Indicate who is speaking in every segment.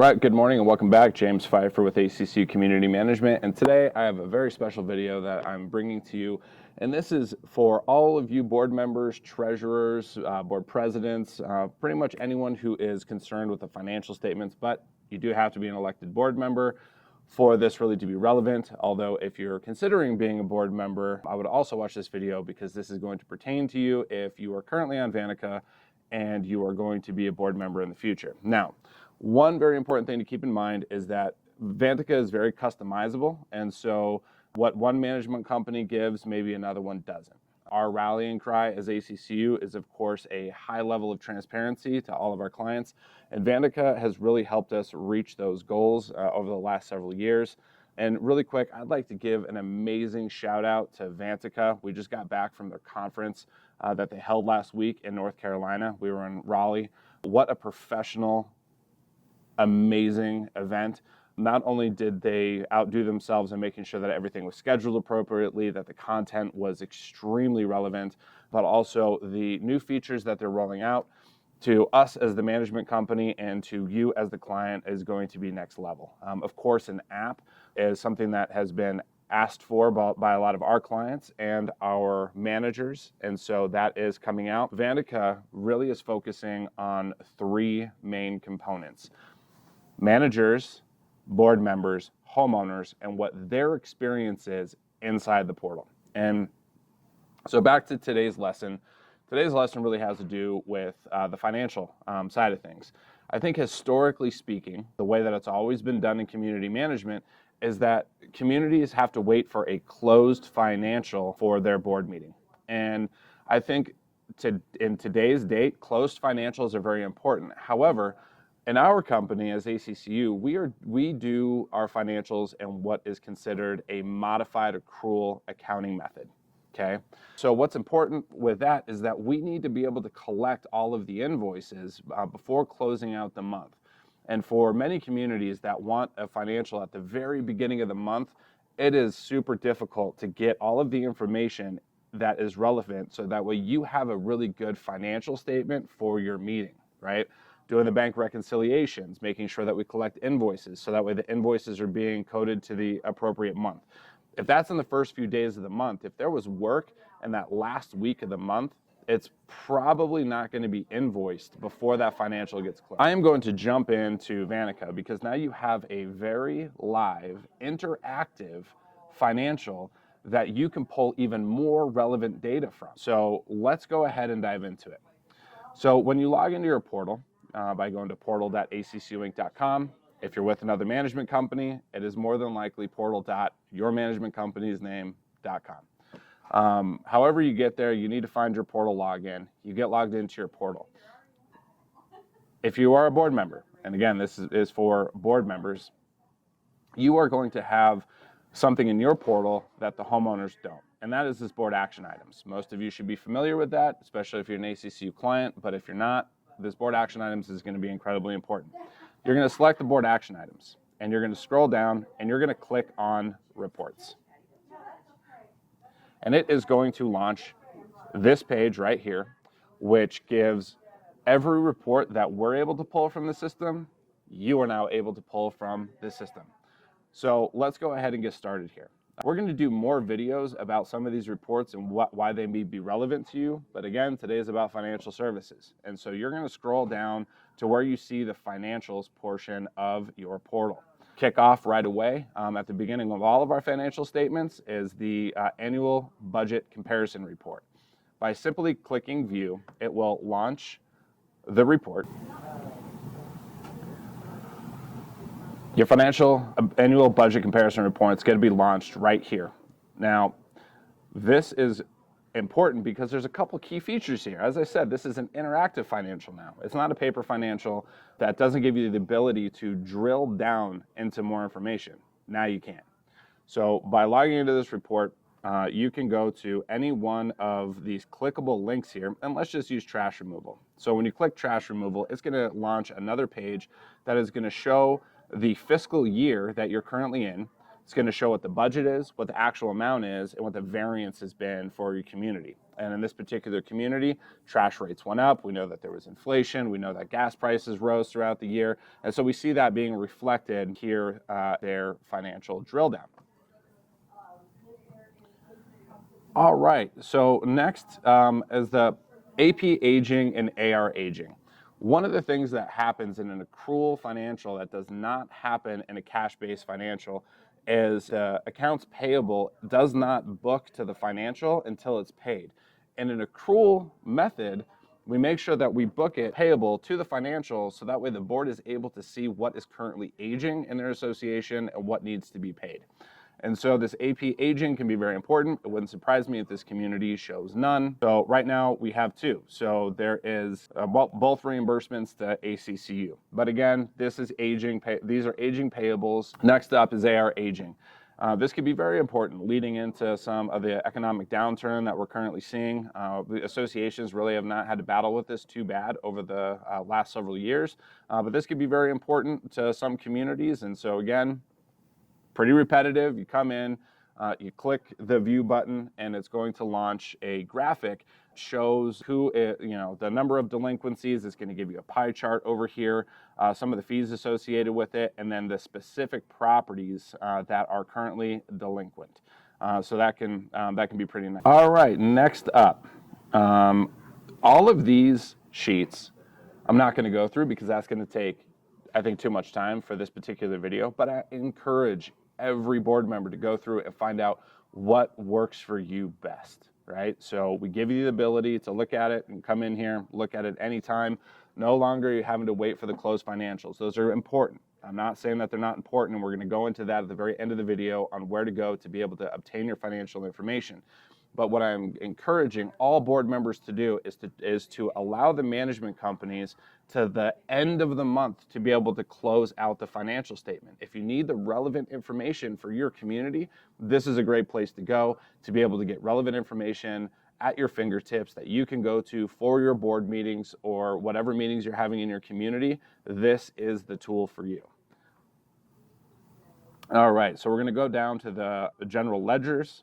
Speaker 1: right, good morning and welcome back. James Pfeiffer with ACCU Community Management, and today I have a very special video that I'm bringing to you, and this is for all of you board members, treasurers, board presidents, pretty much anyone who is concerned with the financial statements, but you do have to be an elected board member for this really to be relevant. Although if you're considering being a board member, I would also watch this video because this is going to pertain to you if you are currently on Vantaca and you are going to be a board member in the future. Now, one very important thing to keep in mind is that Vantaca is very customizable, and so what one management company gives, maybe another one doesn't. Our rallying cry as ACCU is, of course, a high level of transparency to all of our clients, and Vantaca has really helped us reach those goals over the last several years. And really quick, I'd like to give an amazing shout out to Vantaca. We just got back from their conference that they held last week in North Carolina. We were in Raleigh. What a professional, amazing event. Not only did they outdo themselves in making sure that everything was scheduled appropriately, that the content was extremely relevant, but also the new features that they're rolling out to us as the management company and to you as the client is going to be next level. Of course, an app is something that has been asked for by a lot of our clients and our managers, and so that is coming out. Vantaca really is focusing on three main components: managers, board members, homeowners, and what their experience is inside the portal. And so back to today's lesson. Today's lesson really has to do with the financial side of things. I think historically speaking, the way that it's always been done in community management is that communities have to wait for a closed financial for their board meeting. And I think in today's date, closed financials are very important. However, in our company as ACCU, we do our financials in what is considered a modified accrual accounting method, okay? So what's important with that is that we need to be able to collect all of the invoices before closing out the month. And for many communities that want a financial at the very beginning of the month, it is super difficult to get all of the information that is relevant so that way you have a really good financial statement for your meeting, right? Doing the bank reconciliations, making sure that we collect invoices so that way the invoices are being coded to the appropriate month. If that's in the first few days of the month, if there was work in that last week of the month, it's probably not going to be invoiced before that financial gets closed. I am going to jump into Vantaca because now you have a very live, interactive financial that you can pull even more relevant data from. So let's go ahead and dive into it. So when you log into your portal, by going to portal.accuinc.com. If you're with another management company, it is more than likely portal.yourmanagementcompaniesname.com. However you get there, you need to find your portal login. You get logged into your portal. If you are a board member, and again, this is for board members, you are going to have something in your portal that the homeowners don't, and that is this board action items. Most of you should be familiar with that, especially if you're an ACCU client, but if you're not, this board action items is going to be incredibly important. You're going to select the board action items, and you're going to scroll down, and you're going to click on reports. And it is going to launch this page right here, which gives every report that we're able to pull from the system, you are now able to pull from the system. So let's go ahead and get started here. We're going to do more videos about some of these reports and why they may be relevant to you. But again, today is about financial services. And so you're going to scroll down to where you see the financials portion of your portal. Kick off right away at the beginning of all of our financial statements is the annual budget comparison report. By simply clicking view, it will launch the report. Your financial annual budget comparison report is going to be launched right here. Now, this is important because there's a couple key features here. As I said, this is an interactive financial now. It's not a paper financial that doesn't give you the ability to drill down into more information. Now you can. So by logging into this report, you can go to any one of these clickable links here, and let's just use trash removal. So when you click trash removal, it's going to launch another page that is going to show the fiscal year that you're currently in. It's going to show what the budget is, what the actual amount is, and what the variance has been for your community. And in this particular community, trash rates went up. We know that there was inflation. We know that gas prices rose throughout the year. And so we see that being reflected here, their financial drill down. All right, so next is the AP aging and AR aging. One of the things that happens in an accrual financial that does not happen in a cash-based financial is accounts payable does not book to the financial until it's paid. In an accrual method, we make sure that we book it payable to the financial so that way the board is able to see what is currently aging in their association and what needs to be paid. And so this AP aging can be very important. It wouldn't surprise me if this community shows none. So right now we have two. So there is both reimbursements to ACCU. But again, this is aging. These are aging payables. Next up is AR aging. This could be very important leading into some of the economic downturn that we're currently seeing. The associations really have not had to battle with this too bad over the last several years. But this could be very important to some communities. And so again, pretty repetitive. You come in, you click the view button, and it's going to launch a graphic. Shows the number of delinquencies. It's going to give you a pie chart over here, some of the fees associated with it, and then the specific properties that are currently delinquent. So that can be pretty nice. All right, next up, all of these sheets I'm not going to go through because that's going to take, I think, too much time for this particular video, but I encourage every board member to go through it and find out what works for you best, right? So we give you the ability to look at it and come in here, look at it anytime. No longer are you having to wait for the closed financials. Those are important. I'm not saying that they're not important, and we're going to go into that at the very end of the video on where to go to be able to obtain your financial information. But what I'm encouraging all board members to do is to allow the management companies to the end of the month to be able to close out the financial statement. If you need the relevant information for your community, this is a great place to go to be able to get relevant information at your fingertips that you can go to for your board meetings or whatever meetings you're having in your community. This is the tool for you. All right, so we're going to go down to the general ledgers.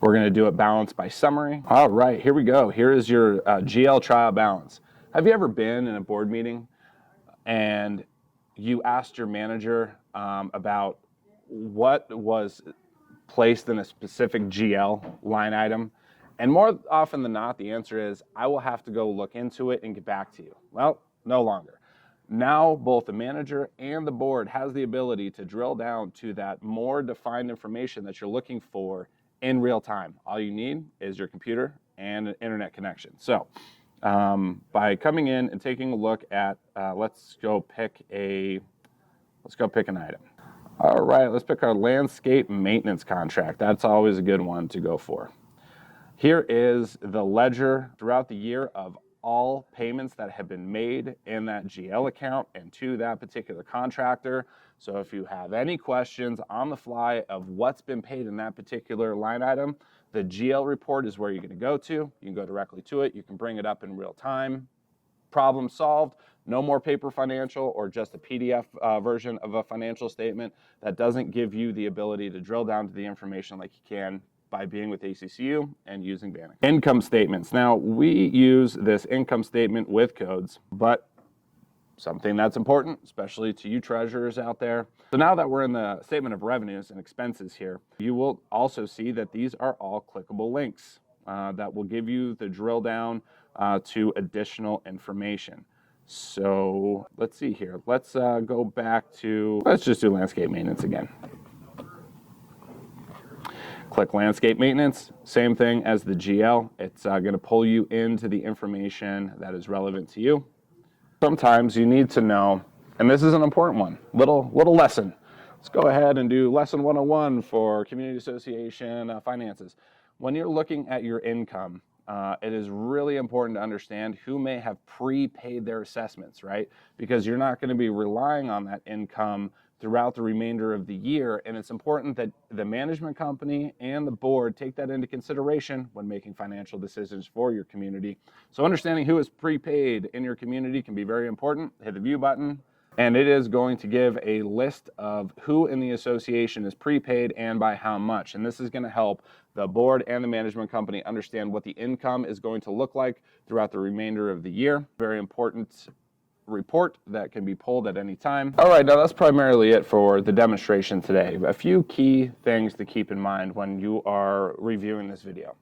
Speaker 1: We're going to do it balance by summary. All right, here we go. Here is your GL trial balance. Have you ever been in a board meeting and you asked your manager about what was placed in a specific GL line item? And more often than not, the answer is, I will have to go look into it and get back to you. Well, no longer. Now, both the manager and the board has the ability to drill down to that more defined information that you're looking for in real time. All you need is your computer and an internet connection. So by coming in and taking a look at, let's go pick an item. All right, let's pick our landscape maintenance contract. That's always a good one to go for. Here is the ledger throughout the year of all payments that have been made in that GL account and to that particular contractor. So if you have any questions on the fly of what's been paid in that particular line item, the GL report is where you're going to go to. You can go directly to it. You can bring it up in real time. Problem solved. No more paper financial or just a PDF version of a financial statement that doesn't give you the ability to drill down to the information like you can by being with ACCU and using Vantaca. Income statements. Now, we use this income statement with codes, but something that's important, especially to you treasurers out there. So now that we're in the statement of revenues and expenses here, you will also see that these are all clickable links that will give you the drill down to additional information. So let's see here. Let's go back to, let's just do landscape maintenance again. Click landscape maintenance, same thing as the GL. It's going to pull you into the information that is relevant to you. Sometimes you need to know, and this is an important one, little lesson. Let's go ahead and do lesson 101 for community association finances. When you're looking at your income, it is really important to understand who may have prepaid their assessments, right? Because you're not going to be relying on that income throughout the remainder of the year, and it's important that the management company and the board take that into consideration when making financial decisions for your community. So understanding who is prepaid in your community can be very important. Hit the view button, and it is going to give a list of who in the association is prepaid and by how much. And this is going to help the board and the management company understand what the income is going to look like throughout the remainder of the year. Very important report that can be pulled at any time. All right, now that's primarily it for the demonstration today. A few key things to keep in mind when you are reviewing this video.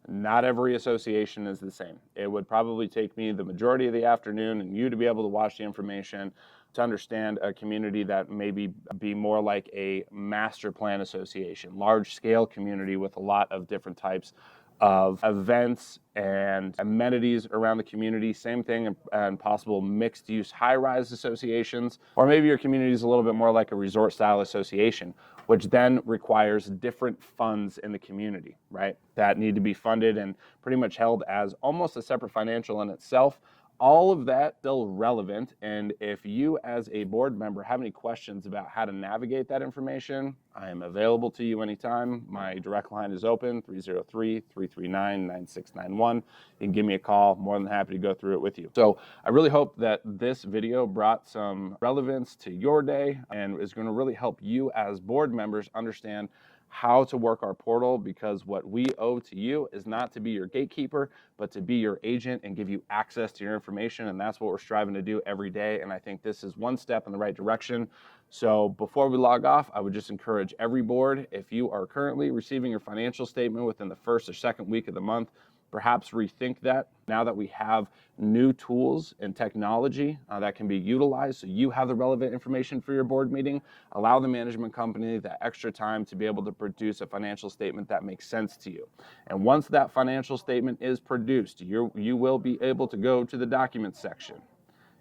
Speaker 1: Not every association is the same. It would probably take me the majority of the afternoon and you to be able to watch the information to understand a community that maybe be more like a master plan association, large scale community with a lot of different types of events and amenities around the community. Same thing and possible mixed use high-rise associations, or maybe your community is a little bit more like a resort style association, which then requires different funds in the community, right? That need to be funded and pretty much held as almost a separate financial in itself. All of that still relevant, and if you as a board member have any questions about how to navigate that information, I am available to you anytime. My direct line is open, 303-339-9691. You can give me a call, more than happy to go through it with you. So I really hope that this video brought some relevance to your day and is going to really help you as board members understand how to work our portal, because what we owe to you is not to be your gatekeeper, but to be your agent and give you access to your information. And that's what we're striving to do every day. And I think this is one step in the right direction. So before we log off, I would just encourage every board, if you are currently receiving your financial statement within the first or second week of the month, perhaps rethink that now that we have new tools and technology that can be utilized so you have the relevant information for your board meeting. Allow the management company that extra time to be able to produce a financial statement that makes sense to you. And once that financial statement is produced, you will be able to go to the documents section.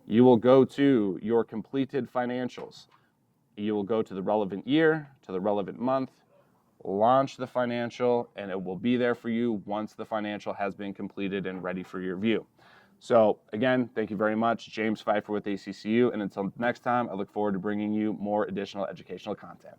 Speaker 1: You will go to your completed financials. You will go to the relevant year, to the relevant month, launch the financial, and it will be there for you once the financial has been completed and ready for your view. So again, thank you very much. James Pfeiffer with ACCU, and until next time, I look forward to bringing you more additional educational content.